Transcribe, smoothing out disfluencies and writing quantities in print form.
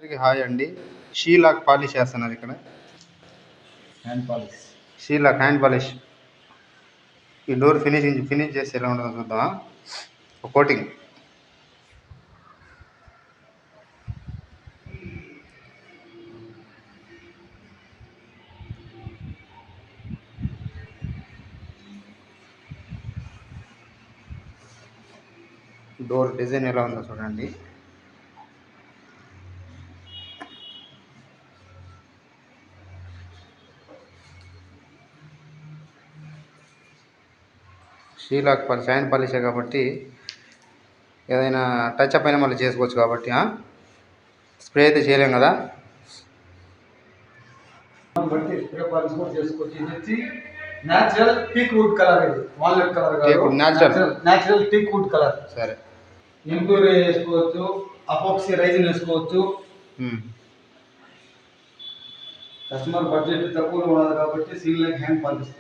అందరికీ హాయ్ అండి. షీలాక్ పాలిష్ చేస్తున్నారు ఇక్కడ. Hand polish. Shellac hand polish. ఈ డోర్ ఫినిష్ చేసి ఎలా ఉంటుందో చూద్దామా. ఒక కోటింగ్. డోర్ డిజైన్ ఎలా ఉందో చూడండి. షీలాక్ పాలిష్ హ్యాండ్ పాలిషే కాబట్టి ఏదైనా టచ్ అప్ అయినా మళ్ళీ చేసుకోవచ్చు కాబట్టి స్ప్రే అయితే చేయలేం కదా. స్ప్రే పాలిష్ కూడా చేసుకోవచ్చు. ఇది వచ్చి న్యాచురల్ టీక్ వుడ్ కలర్. ఇది వాల్నట్ కలర్ కాదు, న్యాచురల్ టీక్ వుడ్ కలర్. సరే, ఎంప్యూరీ వేసుకోవచ్చు, అపాక్సీ రైజిన్ వేసుకోవచ్చు. కస్టమర్ బడ్జెట్ తక్కువలో ఉన్నది కాబట్టి షీలాక్ హ్యాండ్ పాలిష్.